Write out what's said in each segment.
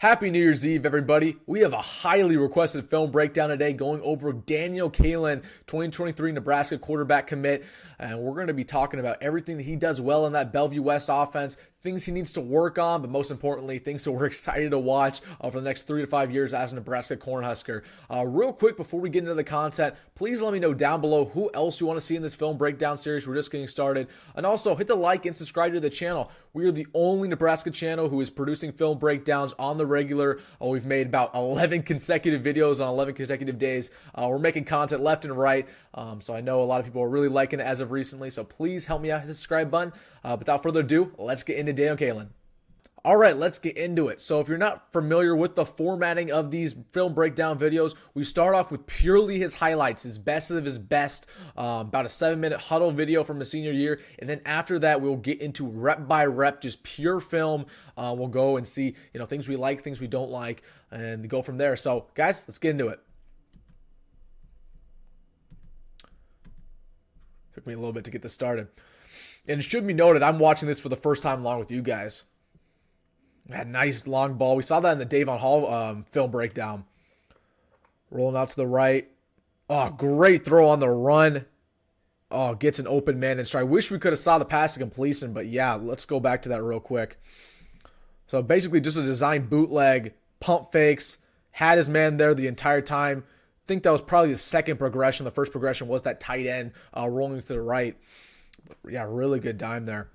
Happy New Year's Eve, everybody. We have a highly requested film breakdown today going over Daniel Kaelin, 2023 Nebraska quarterback commit. And we're going to be talking about everything that he does well in that Bellevue West offense, things he needs to work on, but most importantly, things that we're excited to watch for the next 3 to 5 years as a Nebraska Cornhusker. Real quick, before we get into the content, please let me know down below who else you want to see in this film breakdown series. We're just getting started. And also, hit the like and subscribe to the channel. We are the only Nebraska channel who is producing film breakdowns on the regular. We've made about 11 consecutive videos on 11 consecutive days. We're making content left and right. So I know a lot of people are really liking it as of recently. So please help me out, hit the subscribe button. Without further ado, let's get into Daniel Kaelin. All right, let's get into it. So if you're not familiar with the formatting of these film breakdown videos, we start off with purely his highlights, his best of his best, about a 7-minute huddle video from his senior year. And then after that, we'll get into rep by rep, just pure film. We'll go and see, things we like, things we don't like, and go from there. So guys, let's get into it. Took me a little bit to get this started. And it should be noted, I'm watching this for the first time along with you guys. That nice long ball. We saw that in the Davon Hall film breakdown. Rolling out to the right. Oh, great throw on the run. Oh, gets an open man in stride. Wish we could have saw the pass to completion, but yeah, let's go back to that real quick. So basically just a design bootleg, pump fakes, had his man there the entire time. I think that was probably the second progression. The first progression was that tight end rolling to the right. But yeah, really good dime there.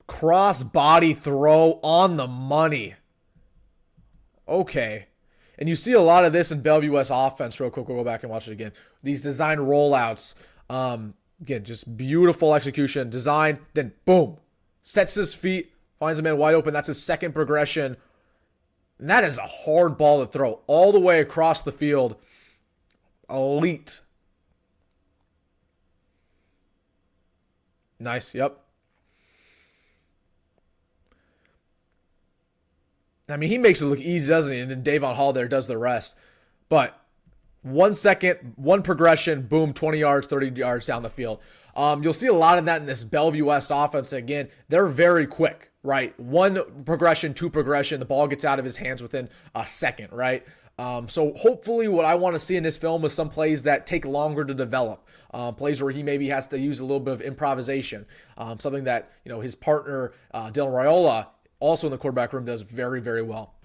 Cross body throw on the money. Okay. And you see a lot of this in Bellevue West offense. Real quick, we'll go back and watch it again. These design rollouts. Again, just beautiful execution. Design, then boom. Sets his feet, finds a man wide open. That's his second progression. And that is a hard ball to throw all the way across the field. Elite. Nice, yep. I mean, he makes it look easy, doesn't he? And then Davon Hall there does the rest. But 1 second, one progression, boom, 20 yards, 30 yards down the field. You'll see a lot of that in this Bellevue West offense. Again, they're very quick, right? 1 progression, 2 progression, the ball gets out of his hands within a second, right? So hopefully what I want to see in this film is some plays that take longer to develop. Plays where he maybe has to use a little bit of improvisation. Something that, his partner, Dylan Raiola, also in the quarterback room, does very, very well.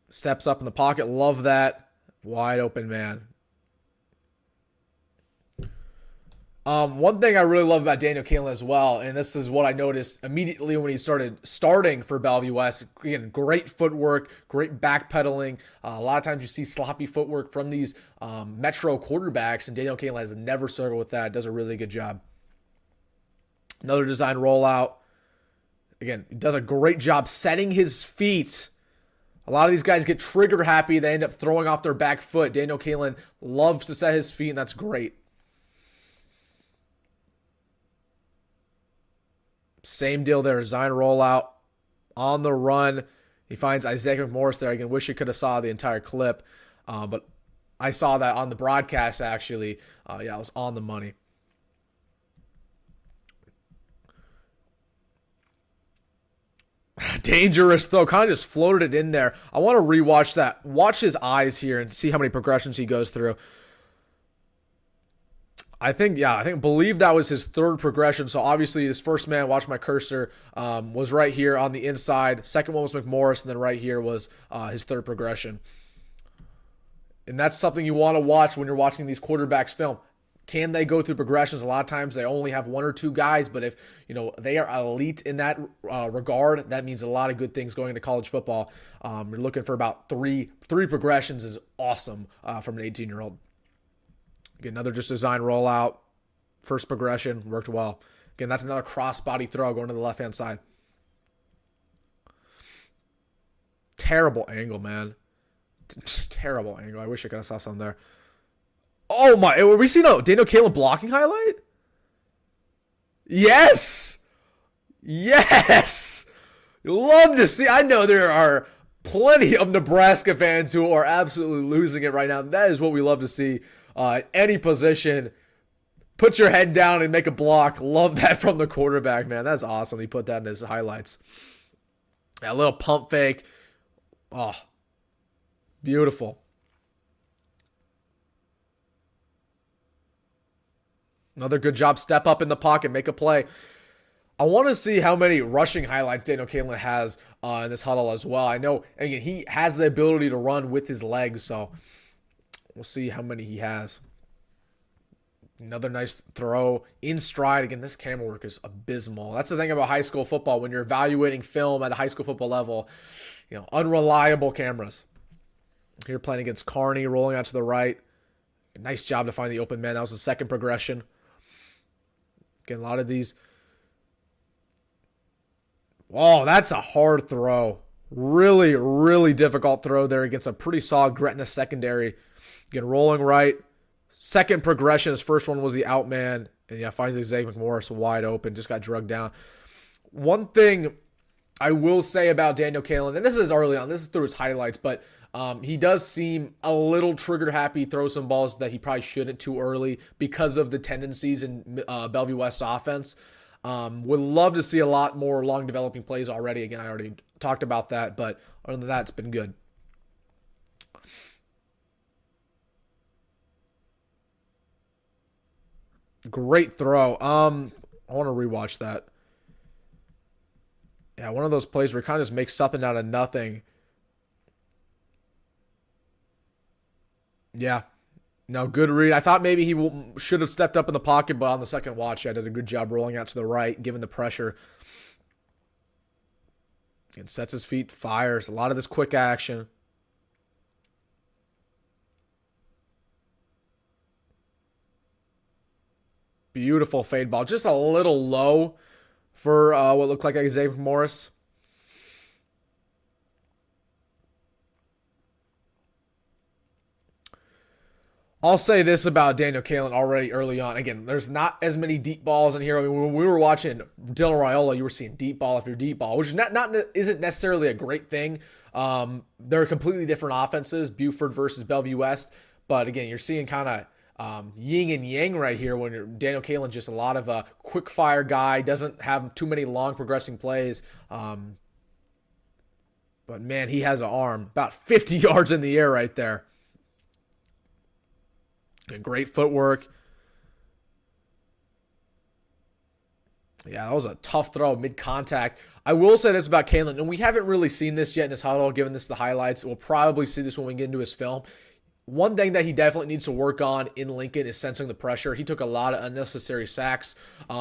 Steps up in the pocket. Love that. Wide open man. One thing I really love about Daniel Kaelin as well, and this is what I noticed immediately when he started starting for Bellevue West. Again, great footwork, great backpedaling. A lot of times you see sloppy footwork from these Metro quarterbacks, and Daniel Kaelin has never struggled with that. Does a really good job. Another design rollout. Again, he does a great job setting his feet. A lot of these guys get trigger happy. They end up throwing off their back foot. Daniel Kaelin loves to set his feet, and that's great. Same deal there. Design rollout. On the run. He finds Isaiah McMorris there. Again, wish you could have saw the entire clip. But I saw that on the broadcast, actually. Yeah, it was on the money. Dangerous throw. Kind of just floated it in there. I want to rewatch that. Watch his eyes here and see how many progressions he goes through. I believe that was his third progression. So obviously his first man, watch my cursor, was right here on the inside. Second one was McMorris, and then right here was his third progression. And that's something you want to watch when you're watching these quarterbacks film. Can they go through progressions? A lot of times they only have 1 or 2 guys, but if they are elite in that regard, that means a lot of good things going into college football. You're looking for about three progressions is awesome from an 18-year-old. Again, another just design rollout. First progression worked well. Again, that's another cross body throw going to the left-hand side. Terrible angle, man. Terrible angle. I wish I could have saw something there. Oh my, were we seeing a Daniel Kaelin blocking highlight? Yes! Yes! Love to see. I know there are plenty of Nebraska fans who are absolutely losing it right now. That is what we love to see at any position. Put your head down and make a block. Love that from the quarterback, man. That's awesome. He put that in his highlights. A little pump fake. Oh, beautiful. Another good job. Step up in the pocket. Make a play. I want to see how many rushing highlights Daniel Kaelin has in this huddle as well. I know, again, he has the ability to run with his legs, so we'll see how many he has. Another nice throw in stride. Again, this camera work is abysmal. That's the thing about high school football. When you're evaluating film at a high school football level, unreliable cameras. Here playing against Kearney, rolling out to the right. Nice job to find the open man. That was the second progression. Again, a lot of these. Oh, that's a hard throw. Really, really difficult throw there against a pretty solid Gretna secondary. Again, rolling right. Second progression. His first one was the out man. And finds Zach McMorris wide open. Just got drugged down. One thing I will say about Daniel Kaelin, and this is early on. This is through his highlights. But he does seem a little trigger happy. Throw some balls that he probably shouldn't too early because of the tendencies in Bellevue West's offense. Would love to see a lot more long developing plays already. Again, I already talked about that, but other than that, it's been good. Great throw. I want to rewatch that. Yeah, one of those plays where he kind of just makes something out of nothing. Yeah. No, good read. I thought maybe he should have stepped up in the pocket, but on the second watch, I did a good job rolling out to the right, given the pressure. And sets his feet, fires. A lot of this quick action. Beautiful fade ball. Just a little low for what looked like Isaiah Morris. I'll say this about Daniel Kaelin already early on. Again, there's not as many deep balls in here. I mean, when we were watching Dylan Raiola, you were seeing deep ball after deep ball, which is isn't necessarily a great thing. They're completely different offenses, Buford versus Bellevue West. But again, you're seeing kind of yin and yang right here when Daniel Kaelin just a lot of a quick fire guy, doesn't have too many long progressing plays. But man, he has an arm about 50 yards in the air right there. Great footwork. Yeah, that was a tough throw mid-contact. I will say this about Kaelin, and we haven't really seen this yet in his huddle, given this the highlights. We'll probably see this when we get into his film. One thing that he definitely needs to work on in Lincoln is sensing the pressure. He took a lot of unnecessary sacks.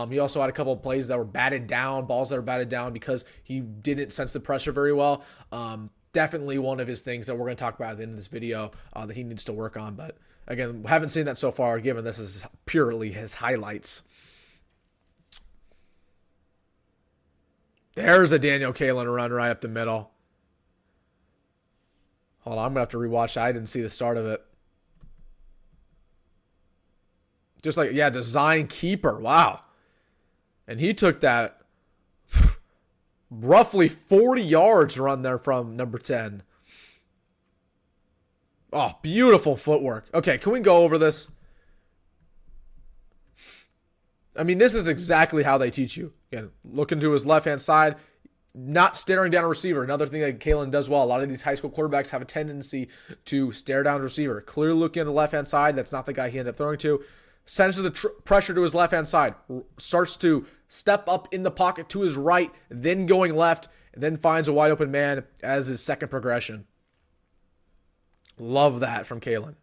He also had a couple of plays that were batted down, balls that were batted down because he didn't sense the pressure very well. Definitely one of his things that we're going to talk about at the end of this video that he needs to work on. But again, haven't seen that so far, given this is purely his highlights. There's a Daniel Kaelin run right up the middle. Hold on, I'm going to have to rewatch that. I didn't see the start of it. Just like, yeah, design keeper. Wow. And he took that roughly 40 yards run there from number 10. Oh, beautiful footwork. Okay, can we go over this? I mean, this is exactly how they teach you. Again, looking to his left-hand side, not staring down a receiver. Another thing that Kaelin does well. A lot of these high school quarterbacks have a tendency to stare down a receiver. Clearly looking at the left-hand side. That's not the guy he ended up throwing to. Senses the pressure to his left-hand side. Starts to step up in the pocket to his right, then going left, and then finds a wide-open man as his second progression. Love that from Kaelin.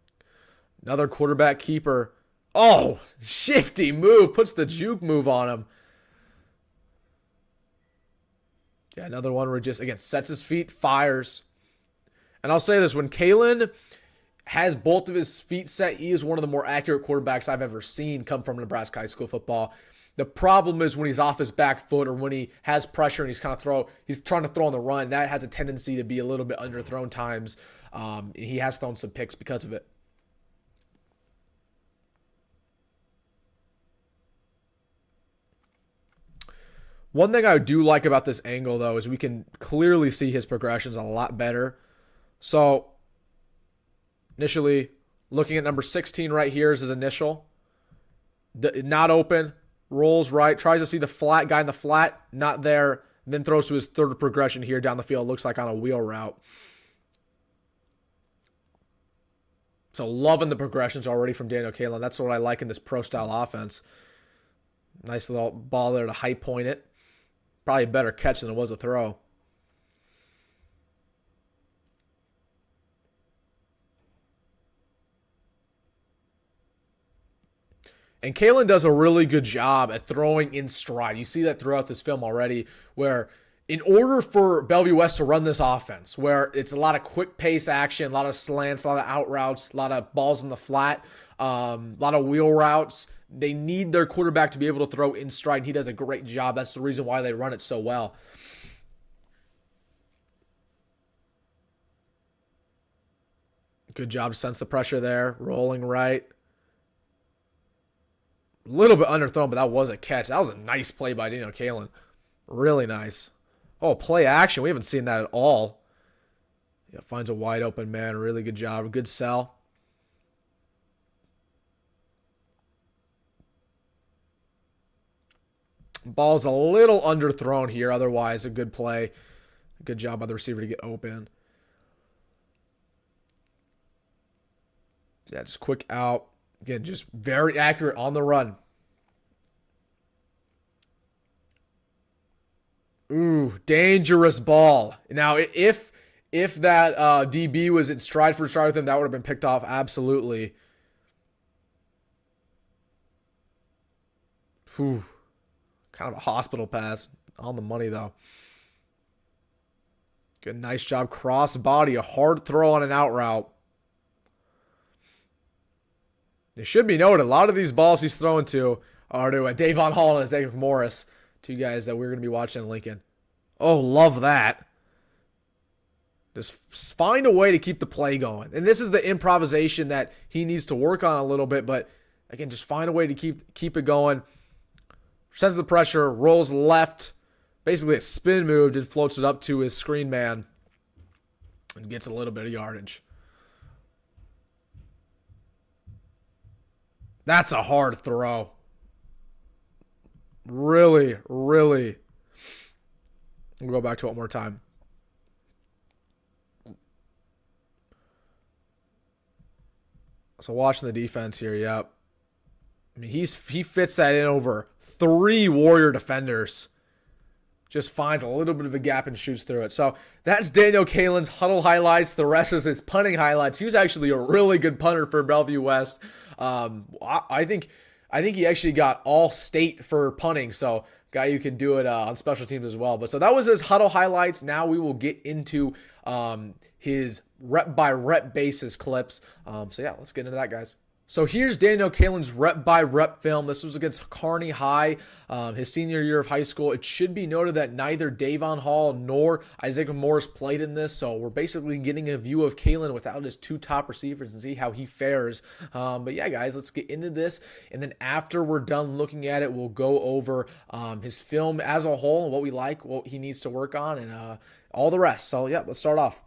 Another quarterback keeper. Oh, shifty move. Puts the juke move on him. Yeah, another one where he just, again, sets his feet, fires. And I'll say this, when Kaelin has both of his feet set, he is one of the more accurate quarterbacks I've ever seen come from Nebraska high school football. The problem is when he's off his back foot or when he has pressure and he's trying to throw on the run, that has a tendency to be a little bit underthrown times. He has thrown some picks because of it. One thing I do like about this angle, though, is we can clearly see his progressions a lot better. So, initially, looking at number 16 right here is his initial. Not open. Rolls right. Tries to see the flat guy in the flat. Not there. Then throws to his third progression here down the field. Looks like on a wheel route. So loving the progressions already from Daniel Kaelin. That's what I like in this pro-style offense. Nice little ball there to high point it. Probably a better catch than it was a throw. And Kaelin does a really good job at throwing in stride. You see that throughout this film already, where in order for Bellevue West to run this offense, where it's a lot of quick pace action, a lot of slants, a lot of out routes, a lot of balls in the flat, a lot of wheel routes, they need their quarterback to be able to throw in stride, and he does a great job. That's the reason why they run it so well. Good job to sense the pressure there. Rolling right. A little bit underthrown, but that was a catch. That was a nice play by Daniel Kaelin. Really nice. Oh, play action. We haven't seen that at all. Yeah, finds a wide open man. Really good job. Good sell. Ball's a little underthrown here. Otherwise, a good play. Good job by the receiver to get open. Yeah, just quick out. Again, just very accurate on the run. Ooh, dangerous ball. Now, if that DB was in stride for stride with him, that would have been picked off absolutely. Whew. Kind of a hospital pass. On the money, though. Good, nice job. Cross body, a hard throw on an out route. It should be noted, a lot of these balls he's throwing to are to Davon Hall and Zach Morris, two guys that we're going to be watching in Lincoln. Oh, love that. Just find a way to keep the play going. And this is the improvisation that he needs to work on a little bit, but again, just find a way to keep it going. Sends the pressure, rolls left, basically a spin move, and floats it up to his screen man and gets a little bit of yardage. That's a hard throw. Really, really. We'll go back to it one more time. So watching the defense here, yep. I mean, he fits that in over 3 Warrior defenders. Just finds a little bit of a gap and shoots through it. So that's Daniel Kaelin's huddle highlights. The rest is his punting highlights. He was actually a really good punter for Bellevue West. I think he actually got all state for punting. So guy who can do it on special teams as well. But so that was his huddle highlights. Now we will get into his rep by rep basis clips. So yeah, let's get into that, guys. So here's Daniel Kaelin's rep-by-rep film. This was against Kearney High, his senior year of high school. It should be noted that neither Davon Hall nor Isaac Morris played in this, so we're basically getting a view of Kaelin without his 2 top receivers and see how he fares. But yeah, guys, let's get into this, and then after we're done looking at it, we'll go over his film as a whole and what we like, what he needs to work on, and all the rest. So yeah, let's start off.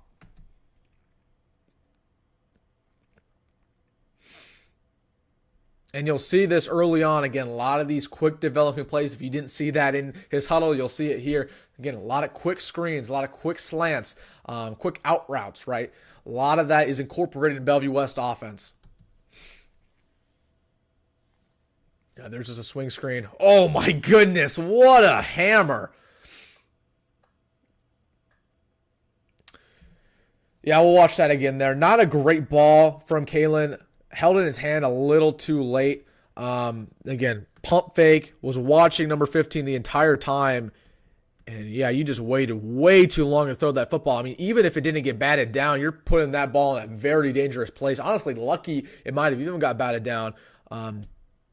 And you'll see this early on. Again, a lot of these quick developing plays. If you didn't see that in his huddle, you'll see it here. Again, a lot of quick screens, a lot of quick slants, quick out routes, right? A lot of that is incorporated in Bellevue West offense. Yeah, there's just a swing screen. Oh my goodness, what a hammer. Yeah, we'll watch that again there. Not a great ball from Kaelin. Held in his hand a little too late. Again, pump fake. Was watching number 15 the entire time. And yeah, you just waited way too long to throw that football. I mean, even if it didn't get batted down, you're putting that ball in a very dangerous place. Honestly, lucky it might have even got batted down.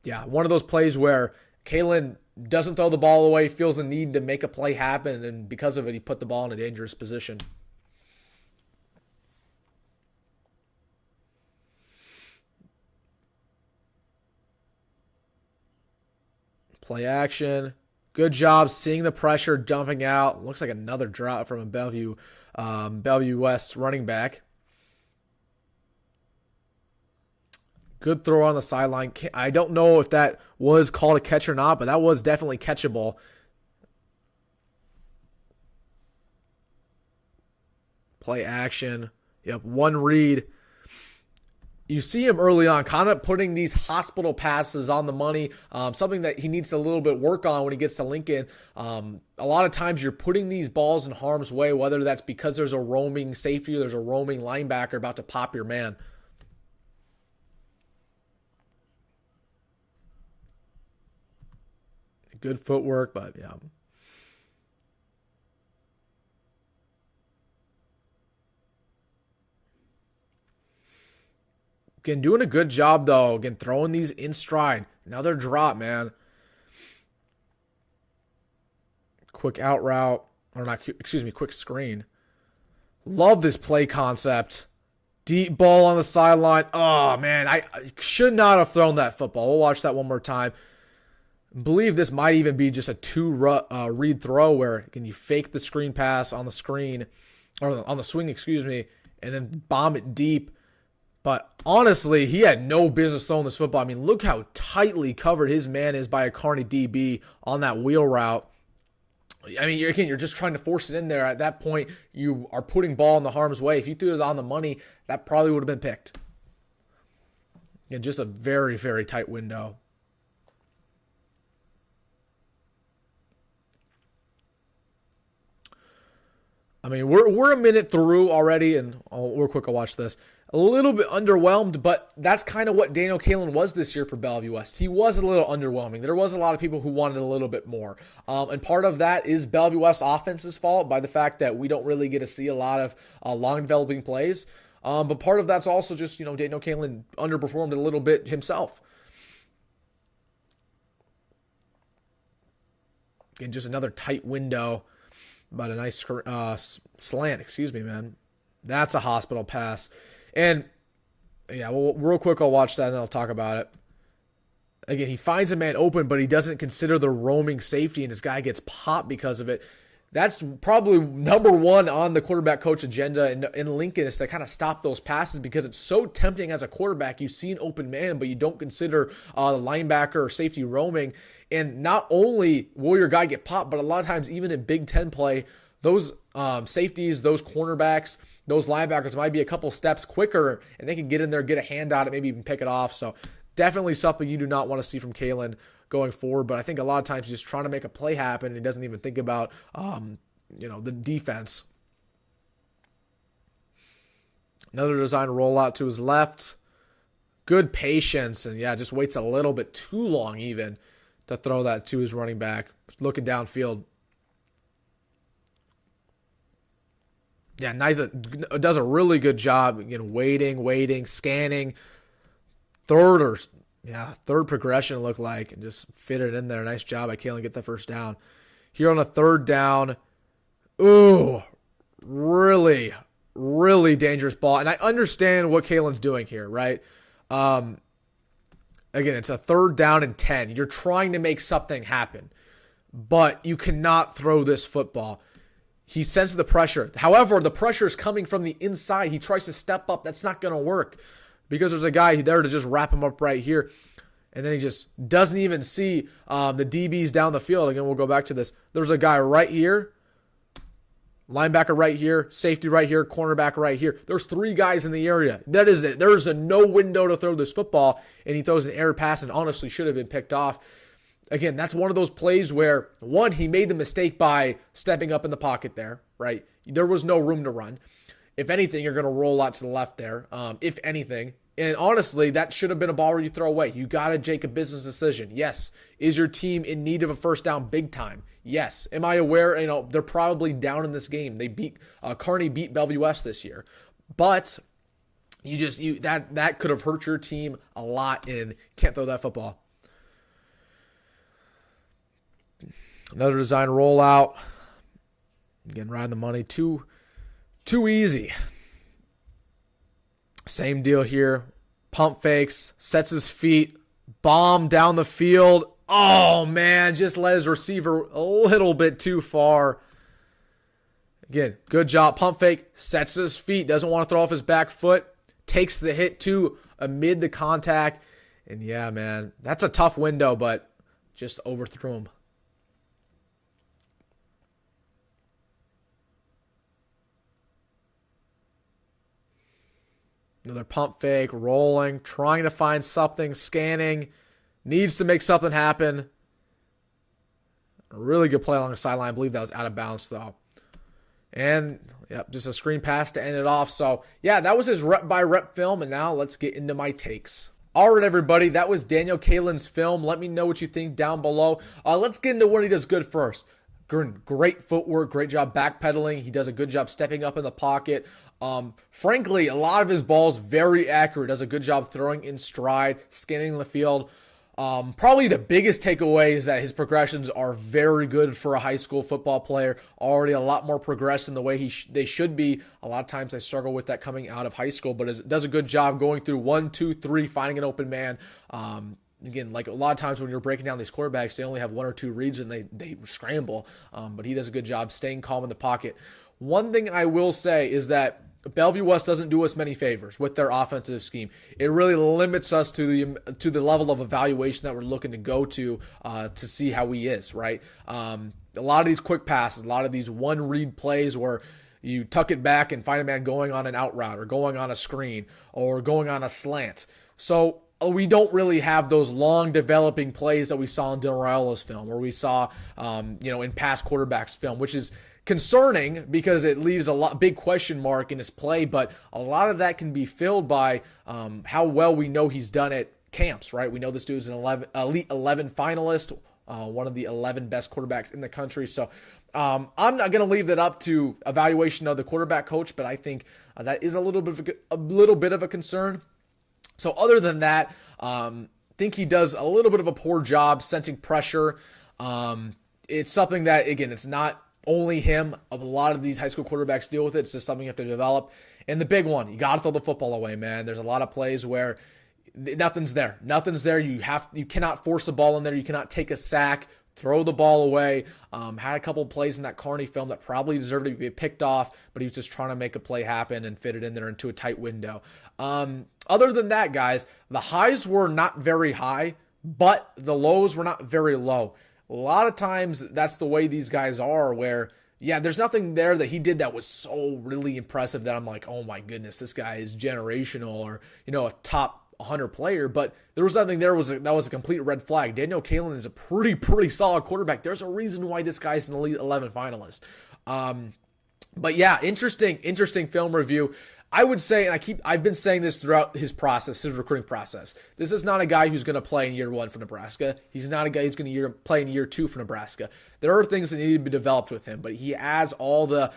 Yeah, one of those plays where Kaelin doesn't throw the ball away, feels the need to make a play happen, and because of it, he put the ball in a dangerous position. Play action. Good job seeing the pressure, dumping out. Looks like another drop from a Bellevue West running back. Good throw on the sideline. I don't know if that was called a catch or not, but that was definitely catchable. Play action. Yep, one read. You see him early on kind of putting these hospital passes on the money, something that he needs to a little bit work on when he gets to Lincoln. A lot of times you're putting these balls in harm's way, whether that's because there's a roaming safety or there's a roaming linebacker about to pop your man. Good footwork, but yeah. Again, doing a good job, though. Again, throwing these in stride. Another drop, man. Quick out route. Or not, excuse me, quick screen. Love this play concept. Deep ball on the sideline. Oh, man. I should not have thrown that football. We'll watch that one more time. I believe this might even be just a two-read throw where can you fake the screen pass on the screen, or on the swing, excuse me, and then bomb it deep. But honestly, he had no business throwing this football. I mean, look how tightly covered his man is by a Kearney DB on that wheel route. I mean, you're just trying to force it in there. At that point, you are putting ball in the harm's way. If you threw it on the money, that probably would have been picked. And just a very, very tight window. I mean, we're a minute through already, and real quick, I'll watch this. A little bit underwhelmed, but that's kind of what Daniel Kaelin was this year for Bellevue West. He was a little underwhelming. There was a lot of people who wanted a little bit more. And part of that is Bellevue West offense's fault by the fact that we don't really get to see a lot of long developing plays. But part of that's also just, Daniel Kaelin underperformed a little bit himself. Again, just another tight window, but a nice slant, excuse me, man. That's a hospital pass. And, yeah, well, real quick, I'll watch that and then I'll talk about it. Again, he finds a man open, but he doesn't consider the roaming safety, and his guy gets popped because of it. That's probably number one on the quarterback coach agenda in Lincoln, is to kind of stop those passes, because it's so tempting as a quarterback. You see an open man, but you don't consider the linebacker or safety roaming. And not only will your guy get popped, but a lot of times even in Big Ten play, those safeties, those cornerbacks, those linebackers might be a couple steps quicker, and they can get in there, get a hand on it, maybe even pick it off. So definitely something you do not want to see from Kaelin going forward. But I think a lot of times he's just trying to make a play happen, and he doesn't even think about, the defense. Another design rollout to his left. Good patience, and yeah, just waits a little bit too long even to throw that to his running back. Looking downfield. Yeah, nice. Does a really good job, waiting, scanning. Third progression looked like, and just fit it in there. Nice job by Kaelin, get the first down. Here on a third down, really, really dangerous ball. And I understand what Kaelin's doing here, right? Again, it's a third down and 10. You're trying to make something happen, but you cannot throw this football. He senses the pressure. However, the pressure is coming from the inside. He tries to step up. That's not going to work, because there's a guy there to just wrap him up right here. And then he just doesn't even see the DBs down the field. Again, we'll go back to this. There's a guy right here, linebacker right here, safety right here, cornerback right here. There's three guys in the area. That is it. There's no window to throw this football, and he throws an error pass and honestly should have been picked off. Again, that's one of those plays where, one, he made the mistake by stepping up in the pocket there, right? There was no room to run. If anything, you're going to roll out to the left there, if anything. And honestly, that should have been a ball where you throw away. You got to make a business decision. Yes. Is your team in need of a first down big time? Yes. Am I aware? They're probably down in this game. Kearney beat Bellevue West this year. But that could have hurt your team a lot, and can't throw that football. Another design rollout. Again, riding the money. Too easy. Same deal here. Pump fakes. Sets his feet. Bomb down the field. Oh, man. Just let his receiver a little bit too far. Again, good job. Pump fake. Sets his feet. Doesn't want to throw off his back foot. takes the hit too amid the contact. And yeah, man, that's a tough window, but just overthrew him. Another pump fake, rolling, trying to find something, scanning, needs to make something happen. A really good play along the sideline. I believe that was out of bounds, though. And, yep, just a screen pass to end it off. So, yeah, that was his rep-by-rep film, and now let's get into my takes. All right, everybody, that was Daniel Kaelin's film. Let me know what you think down below. Let's get into what he does good first. Great footwork, great job backpedaling. He does a good job stepping up in the pocket. Frankly, a lot of his balls very accurate. Does a good job throwing in stride, scanning the field. Probably the biggest takeaway is that his progressions are very good for a high school football player. Already a lot more progressed in the way they should be. A lot of times they struggle with that coming out of high school, but does a good job going through 1, 2, 3, finding an open man. Again, like a lot of times when you're breaking down these quarterbacks, they only have 1 or 2 reads and they scramble. But he does a good job staying calm in the pocket. One thing I will say is that Bellevue West doesn't do us many favors with their offensive scheme. It really limits us to the level of evaluation that we're looking to go to see how he is, right? A lot of these quick passes, a lot of these one-read plays where you tuck it back and find a man going on an out route or going on a screen or going on a slant. So we don't really have those long developing plays that we saw in Del film or we saw in past quarterbacks film, which is concerning because it leaves a big question mark in his play, but a lot of that can be filled by how well we know he's done at camps, right? We know this dude's an Elite 11 finalist, one of the 11 best quarterbacks in the country. So I'm not going to leave that up to evaluation of the quarterback coach, but I think that is a little bit of a concern. So other than that, think he does a little bit of a poor job sensing pressure. It's something that, again, it's not only him. A lot of these high school quarterbacks deal with it. It's just something you have to develop. And the big one, you got to throw the football away, man. There's a lot of plays where nothing's there. Nothing's there. You cannot force the ball in there. You cannot take a sack, throw the ball away. Had a couple plays in that Kearney film that probably deserved to be picked off, but he was just trying to make a play happen and fit it in there into a tight window. Other than that, guys, the highs were not very high, but the lows were not very low. A lot of times that's the way these guys are where, yeah, there's nothing there that he did that was so really impressive that I'm like, oh my goodness, this guy is generational or, a top 100 player. But there was nothing there that was a complete red flag. Daniel Kaelin is a pretty solid quarterback. There's a reason why this guy's an Elite 11 finalist. But yeah, interesting film review. I would say, and I've been saying this throughout his recruiting process, this is not a guy who's going to play in year 1 for Nebraska. He's not a guy who's going to play in year 2 for Nebraska. There are things that need to be developed with him, but he has all the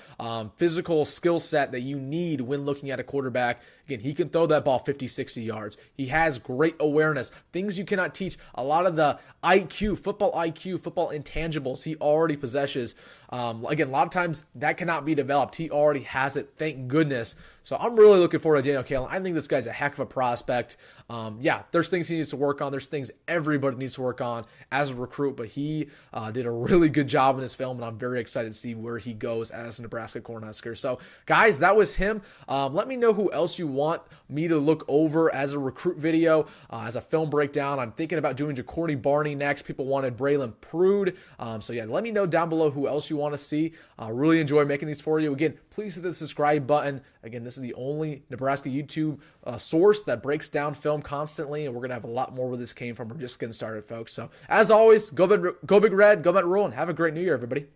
physical skill set that you need when looking at a quarterback. Again, he can throw that ball 50, 60 yards. He has great awareness, things you cannot teach. A lot of the football intangibles he already possesses. Again, a lot of times that cannot be developed. He already has it, thank goodness. So I'm really looking forward to Daniel Kaelin. I think this guy's a heck of a prospect. There's things he needs to work on. There's things everybody needs to work on as a recruit, but he did a really good job in this film, and I'm very excited to see where he goes as a Nebraska Cornhusker. So, guys, that was him. Let me know who else you want me to look over as a recruit video, as a film breakdown. I'm thinking about doing Jacourny Barney next. People wanted Braylon Prude. Let me know down below who else you want to see. Really enjoy making these for you. Again, please hit the subscribe button. Again, this is the only Nebraska YouTube source that breaks down film constantly, and we're going to have a lot more where this came from. We're just getting started, folks. So, as always, go Big Red, go Met Rule, and have a great New Year, everybody.